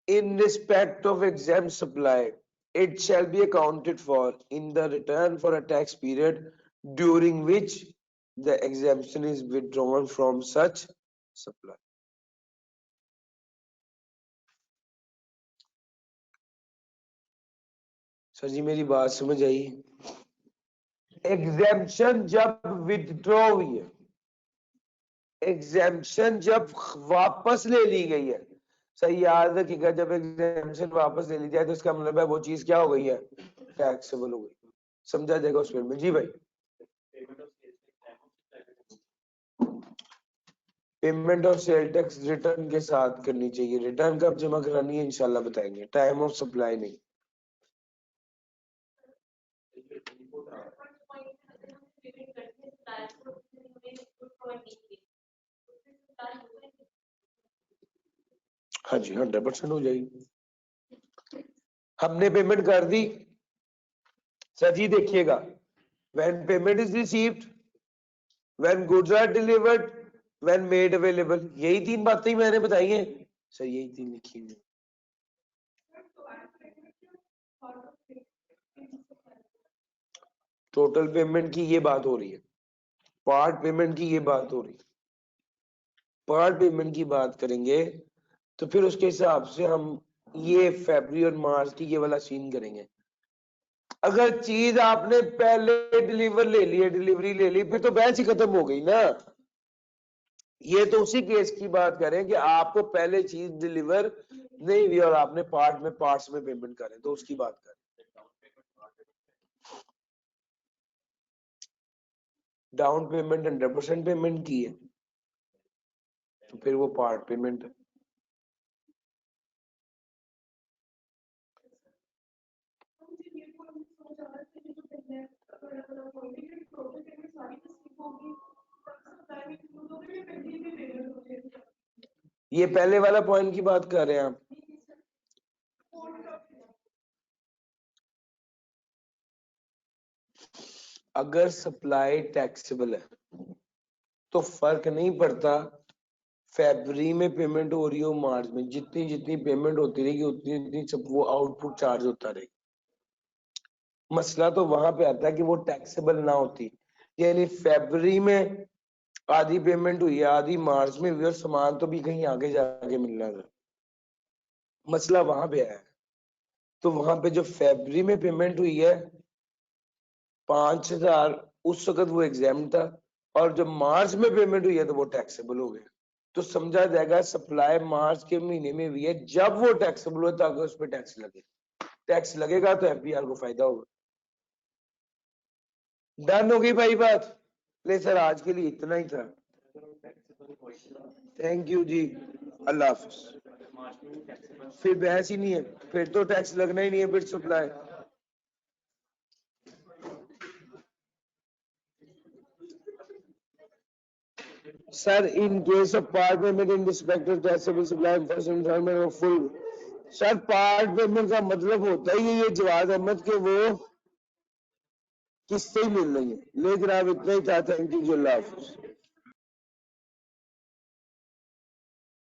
In respect of exempt supply, it shall be accounted for in the return for a tax period during which the exemption is withdrawn from such supply। Sir ji मेरी बात समझ आई? एग्जेम्पशन जब विथड्रॉ हुई है एग्जेम्पशन जब वापस ले ली गई है, सही याद रखिएगा, जब एग्जेम्पशन वापस ले ली जाए तो इसका मतलब है वो चीज क्या हो गई है, टैक्सेबल हो गई। समझा जाएगा उस में। जी भाई, payment of sale tax return के साथ करनी चाहिए। रिटर्न कब जमा करानी है इंशाल्लाह बताएंगे, टाइम ऑफ सप्लाई नहीं। हाँ जी 100% हो जाएगी। हमने पेमेंट कर दी सर जी, देखिएगा when payment is received, when goods are delivered, when made available, यही 3 बातें ही मैंने बताई हैं सर, यही 3 लिखी हुई। टोटल पेमेंट की ये बात हो रही है, पार्ट पेमेंट की ये बात हो रही है। पार्ट पेमेंट की बात करेंगे तो फिर उसके हिसाब से हम ये फरवरी और मार्च की ये वाला सीन करेंगे। अगर चीज आपने पहले डिलीवर ले ली है, डिलीवरी ले ली, फिर तो बहस ही खत्म हो गई ना। ये तो उसी केस की बात करें कि आपको पहले चीज डिलीवर नहीं हुई और आपने पार्ट्स में पेमेंट करें, तो उसकी बात करें। डाउन पेमेंट 100% पेमेंट की है तो फिर वो पार्ट पेमेंट है। ये पहले वाला पॉइंट की बात कर रहे हैं आप। अगर सप्लाई टैक्सेबल है तो फर्क नहीं पड़ता फरवरी में पेमेंट हो रही हो मार्च में, जितनी जितनी पेमेंट होती रहेगी उतनी उतनी सब वो आउटपुट चार्ज होता रहेगा। मसला तो वहां पे आता है कि वो टैक्सेबल ना होती, यानी फरवरी में आधी पेमेंट हुई है, आधी मार्च में हुई और सामान तो भी कहीं आगे जाके मिलना था। मसला वहां पे है। तो वहां पे जो फरवरी में पेमेंट हुई है 5,000, उस वक्त वो एग्जाम था, और जब मार्च में पेमेंट हुई है तो वो टैक्सेबल हो गया। तो समझा जाएगा सप्लाई मार्च के महीने में हुई है, जब वो टैक्सेबल हो ताकि उस पर टैक्स लगे। टैक्स लगेगा तो एफबीआर को फायदा होगा। डन हो गई भाई बात। ले सर आज के लिए इतना ही था। थैंक यू जी, अल्लाह हाफिज। फिर बहस ही नहीं है, फिर तो टैक्स लगना ही नहीं है, फिर supply. Sir in case of part payment in respect of taxable supply first installment of full, sir part payment का मतलब होता ही है ये जवाद अहमद के वो किससे ही मिल रही है। लेकिन आप इतना ही था। Thank you, Allah Hafiz.